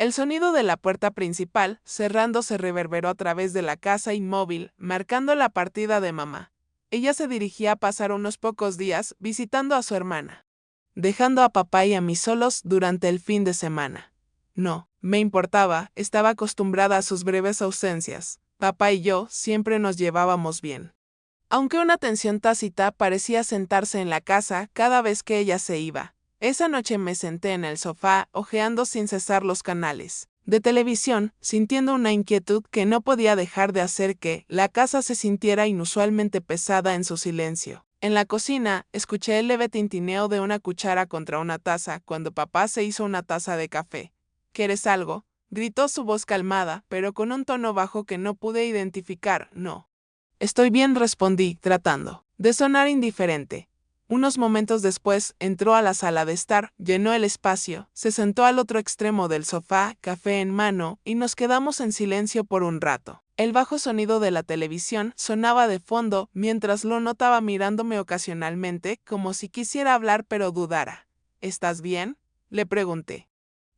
El sonido de la puerta principal, cerrando, se reverberó a través de la casa inmóvil, marcando la partida de mamá. Ella se dirigía a pasar unos pocos días visitando a su hermana, dejando a papá y a mí solos durante el fin de semana. No me importaba, estaba acostumbrada a sus breves ausencias. Papá y yo siempre nos llevábamos bien. Aunque una tensión tácita parecía sentarse en la casa cada vez que ella se iba. Esa noche me senté en el sofá, hojeando sin cesar los canales de televisión, sintiendo una inquietud que no podía dejar de hacer que la casa se sintiera inusualmente pesada en su silencio. En la cocina, escuché el leve tintineo de una cuchara contra una taza cuando papá se hizo una taza de café. ¿Quieres algo?, gritó su voz calmada, pero con un tono bajo que no pude identificar. No. Estoy bien, respondí, tratando de sonar indiferente. Unos momentos después, entró a la sala de estar, llenó el espacio, se sentó al otro extremo del sofá, café en mano, y nos quedamos en silencio por un rato. El bajo sonido de la televisión sonaba de fondo, mientras lo notaba mirándome ocasionalmente, como si quisiera hablar pero dudara. ¿Estás bien?, le pregunté.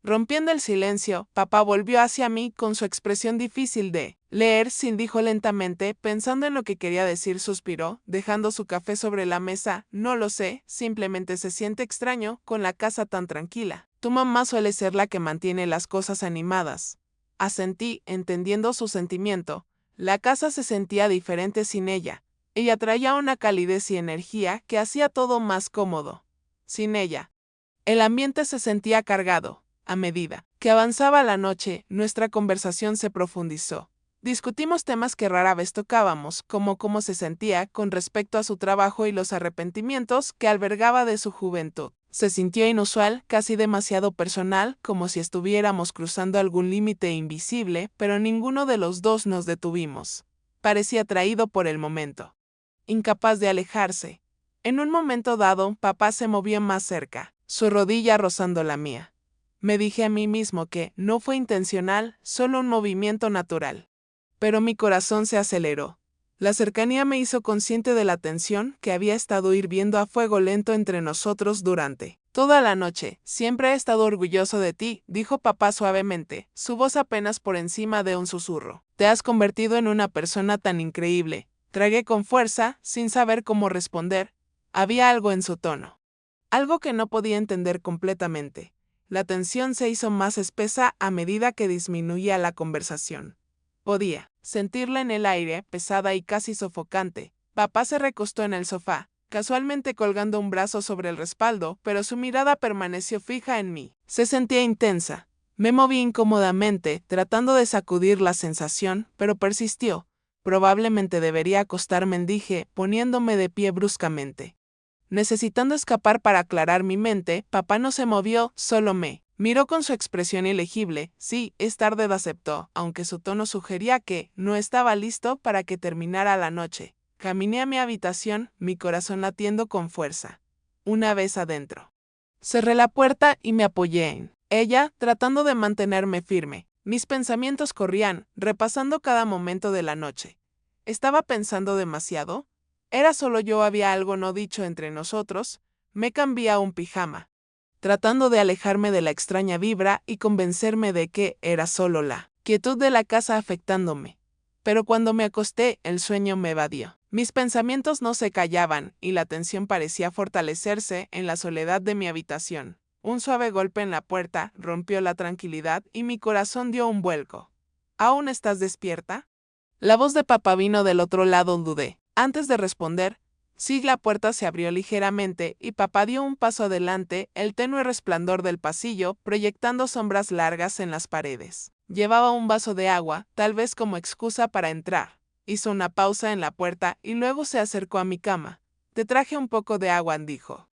Rompiendo el silencio, papá volvió hacia mí con su expresión difícil de leer. Sin dijo lentamente, pensando en lo que quería decir, suspiró, dejando su café sobre la mesa. No lo sé, simplemente se siente extraño con la casa tan tranquila. Tu mamá suele ser la que mantiene las cosas animadas. Asentí, entendiendo su sentimiento. La casa se sentía diferente sin ella. Ella traía una calidez y energía que hacía todo más cómodo. Sin ella, el ambiente se sentía cargado. A medida que avanzaba la noche, nuestra conversación se profundizó. Discutimos temas que rara vez tocábamos, como cómo se sentía con respecto a su trabajo y los arrepentimientos que albergaba de su juventud. Se sintió inusual, casi demasiado personal, como si estuviéramos cruzando algún límite invisible, pero ninguno de los dos nos detuvimos. Parecía atraído por el momento, incapaz de alejarse. En un momento dado, papá se movió más cerca, su rodilla rozando la mía. Me dije a mí mismo que no fue intencional, solo un movimiento natural. Pero mi corazón se aceleró. La cercanía me hizo consciente de la tensión que había estado hirviendo a fuego lento entre nosotros durante toda la noche. Siempre he estado orgulloso de ti, dijo papá suavemente, su voz apenas por encima de un susurro. Te has convertido en una persona tan increíble. Tragué con fuerza, sin saber cómo responder. Había algo en su tono, algo que no podía entender completamente. La tensión se hizo más espesa a medida que disminuía la conversación. Podía sentirla en el aire, pesada y casi sofocante. Papá se recostó en el sofá, casualmente colgando un brazo sobre el respaldo, pero su mirada permaneció fija en mí. Se sentía intensa. Me moví incómodamente, tratando de sacudir la sensación, pero persistió. Probablemente debería acostarme, dije, poniéndome de pie bruscamente. Necesitando escapar para aclarar mi mente, papá no se movió, solo me miró con su expresión ilegible. Sí, es tarde, aceptó, aunque su tono sugería que no estaba listo para que terminara la noche. Caminé a mi habitación, mi corazón latiendo con fuerza. Una vez adentro, cerré la puerta y me apoyé en ella, tratando de mantenerme firme. Mis pensamientos corrían, repasando cada momento de la noche. ¿Estaba pensando demasiado? ¿Era solo yo? ¿Había algo no dicho entre nosotros? Me cambié a un pijama, tratando de alejarme de la extraña vibra y convencerme de que era solo la quietud de la casa afectándome. Pero cuando me acosté, el sueño me evadió. Mis pensamientos no se callaban y la tensión parecía fortalecerse en la soledad de mi habitación. Un suave golpe en la puerta rompió la tranquilidad y mi corazón dio un vuelco. ¿Aún estás despierta? La voz de papá vino del otro lado. Dudé antes de responder. Sí, la puerta se abrió ligeramente y papá dio un paso adelante, el tenue resplandor del pasillo proyectando sombras largas en las paredes. Llevaba un vaso de agua, tal vez como excusa para entrar. Hizo una pausa en la puerta y luego se acercó a mi cama. Te traje un poco de agua, dijo,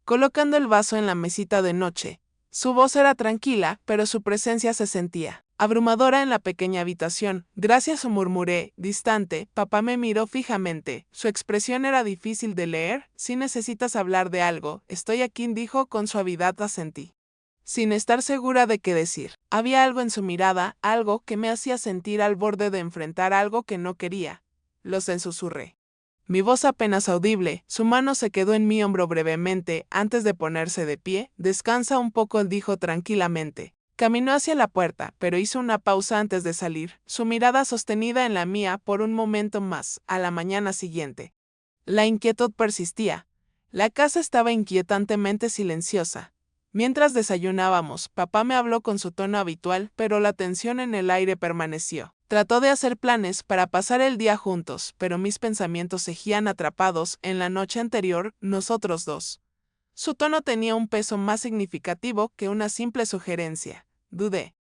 colocando el vaso en la mesita de noche. Su voz era tranquila, pero su presencia se sentía abrumadora en la pequeña habitación. Gracias, murmuré, distante. Papá me miró fijamente. Su expresión era difícil de leer. Si necesitas hablar de algo, estoy aquí, dijo con suavidad. Asentí, sin estar segura de qué decir. Había algo en su mirada, algo que me hacía sentir al borde de enfrentar algo que no quería. Lo susurré. Mi voz apenas audible, su mano se quedó en mi hombro brevemente antes de ponerse de pie. Descansa un poco, dijo tranquilamente. Caminó hacia la puerta, pero hizo una pausa antes de salir, su mirada sostenida en la mía por un momento más, a la mañana siguiente. La inquietud persistía. La casa estaba inquietantemente silenciosa. Mientras desayunábamos, papá me habló con su tono habitual, pero la tensión en el aire permaneció. Trató de hacer planes para pasar el día juntos, pero mis pensamientos seguían atrapados en la noche anterior, nosotros dos. Su tono tenía un peso más significativo que una simple sugerencia. Dudé.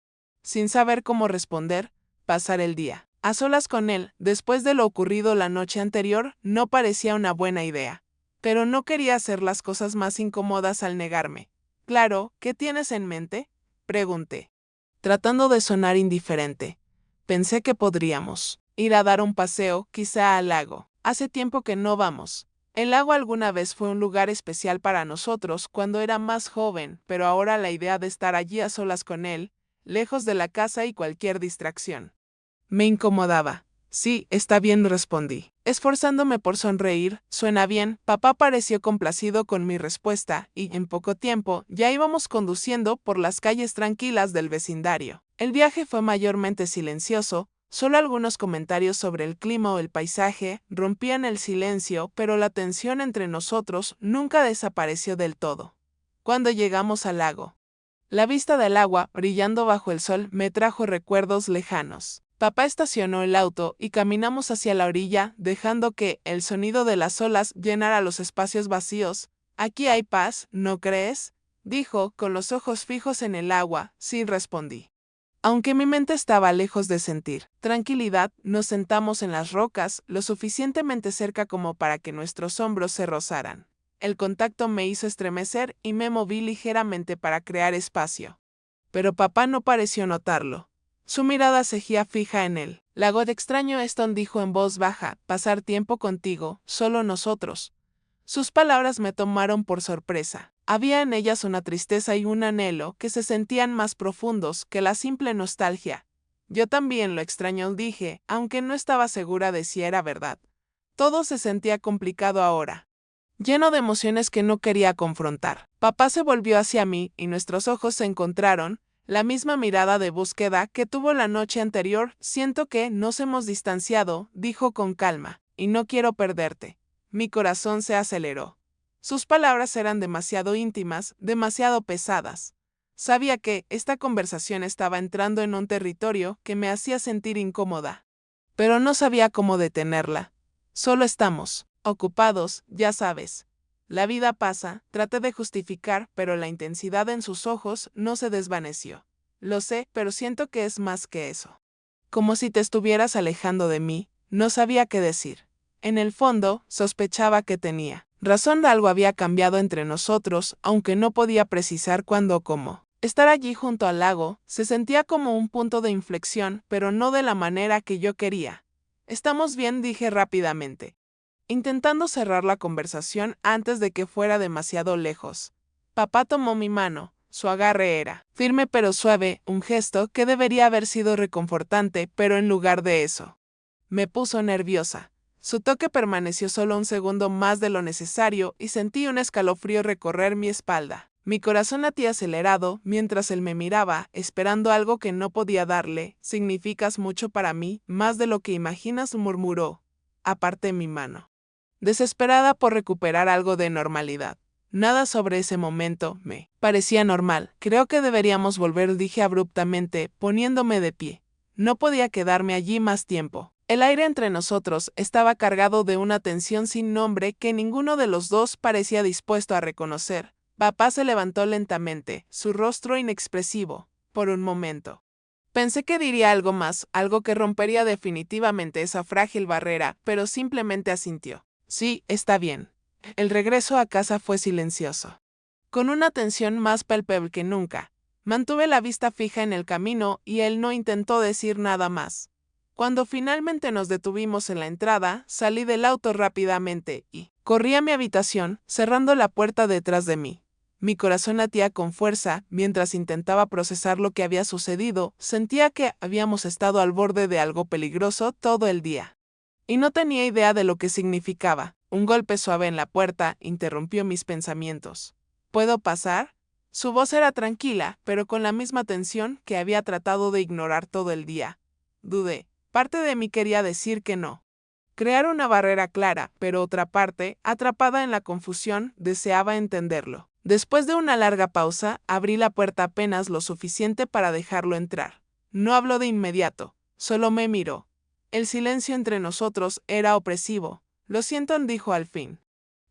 Sin saber cómo responder, pasar el día a solas con él, después de lo ocurrido la noche anterior, no parecía una buena idea. Pero no quería hacer las cosas más incómodas al negarme. Claro, ¿qué tienes en mente? Pregunté, tratando de sonar indiferente. Pensé que podríamos ir a dar un paseo, quizá al lago. Hace tiempo que no vamos. El lago alguna vez fue un lugar especial para nosotros cuando era más joven, pero ahora la idea de estar allí a solas con él, lejos de la casa y cualquier distracción, me incomodaba. Sí, está bien, respondí, esforzándome por sonreír. Suena bien. Papá pareció complacido con mi respuesta, y en poco tiempo ya íbamos conduciendo por las calles tranquilas del vecindario. El viaje fue mayormente silencioso, solo algunos comentarios sobre el clima o el paisaje rompían el silencio, pero la tensión entre nosotros nunca desapareció del todo. Cuando llegamos al lago, la vista del agua, brillando bajo el sol, me trajo recuerdos lejanos. Papá estacionó el auto y caminamos hacia la orilla, dejando que el sonido de las olas llenara los espacios vacíos. Aquí hay paz, ¿no crees? Dijo, con los ojos fijos en el agua. Sí, respondí. Aunque mi mente estaba lejos de sentir tranquilidad, nos sentamos en las rocas, lo suficientemente cerca como para que nuestros hombros se rozaran. El contacto me hizo estremecer y me moví ligeramente para crear espacio. Pero papá no pareció notarlo. Su mirada seguía fija en él. Lago de extraño Eston, dijo en voz baja, pasar tiempo contigo, solo nosotros. Sus palabras me tomaron por sorpresa. Había en ellas una tristeza y un anhelo que se sentían más profundos que la simple nostalgia. Yo también lo extraño, dije, aunque no estaba segura de si era verdad. Todo se sentía complicado ahora, lleno de emociones que no quería confrontar. Papá se volvió hacia mí y nuestros ojos se encontraron, la misma mirada de búsqueda que tuvo la noche anterior. Siento que nos hemos distanciado, dijo con calma, y no quiero perderte. Mi corazón se aceleró. Sus palabras eran demasiado íntimas, demasiado pesadas. Sabía que esta conversación estaba entrando en un territorio que me hacía sentir incómoda. Pero no sabía cómo detenerla. Solo estamos ocupados, ya sabes. La vida pasa, traté de justificar, pero la intensidad en sus ojos no se desvaneció. Lo sé, pero siento que es más que eso. Como si te estuvieras alejando de mí, no sabía qué decir. En el fondo, sospechaba que tenía razón, algo había cambiado entre nosotros, aunque no podía precisar cuándo o cómo. Estar allí junto al lago se sentía como un punto de inflexión, pero no de la manera que yo quería. Estamos bien, dije rápidamente, intentando cerrar la conversación antes de que fuera demasiado lejos. Papá tomó mi mano. Su agarre era firme pero suave, un gesto que debería haber sido reconfortante, pero en lugar de eso, me puso nerviosa. Su toque permaneció solo un segundo más de lo necesario y sentí un escalofrío recorrer mi espalda. Mi corazón latía acelerado mientras él me miraba, esperando algo que no podía darle. Significas mucho para mí, más de lo que imaginas, murmuró. Aparté mi mano, desesperada por recuperar algo de normalidad. Nada sobre ese momento me parecía normal. Creo que deberíamos volver, dije abruptamente, poniéndome de pie. No podía quedarme allí más tiempo. El aire entre nosotros estaba cargado de una tensión sin nombre que ninguno de los dos parecía dispuesto a reconocer. Papá se levantó lentamente, su rostro inexpresivo. Por un momento pensé que diría algo más, algo que rompería definitivamente esa frágil barrera, pero simplemente asintió. Sí, está bien. El regreso a casa fue silencioso. Con una tensión más palpable que nunca, mantuve la vista fija en el camino y él no intentó decir nada más. Cuando finalmente nos detuvimos en la entrada, salí del auto rápidamente y corrí a mi habitación, cerrando la puerta detrás de mí. Mi corazón latía con fuerza mientras intentaba procesar lo que había sucedido. Sentía que habíamos estado al borde de algo peligroso todo el día. Y no tenía idea de lo que significaba. Un golpe suave en la puerta interrumpió mis pensamientos. ¿Puedo pasar? Su voz era tranquila, pero con la misma tensión que había tratado de ignorar todo el día. Dudé. Parte de mí quería decir que no. Crear una barrera clara, pero otra parte, atrapada en la confusión, deseaba entenderlo. Después de una larga pausa, abrí la puerta apenas lo suficiente para dejarlo entrar. No habló de inmediato, solo me miró. El silencio entre nosotros era opresivo. Lo siento, dijo al fin.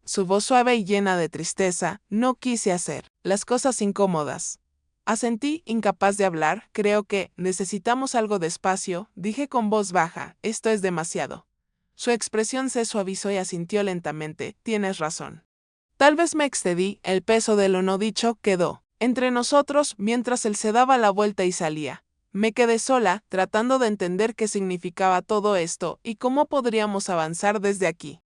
Su voz suave y llena de tristeza, no quise hacer las cosas incómodas. Asentí, incapaz de hablar, creo que necesitamos algo de espacio, dije con voz baja, esto es demasiado. Su expresión se suavizó y asintió lentamente, tienes razón. Tal vez me excedí, el peso de lo no dicho quedó entre nosotros mientras él se daba la vuelta y salía. Me quedé sola, tratando de entender qué significaba todo esto y cómo podríamos avanzar desde aquí.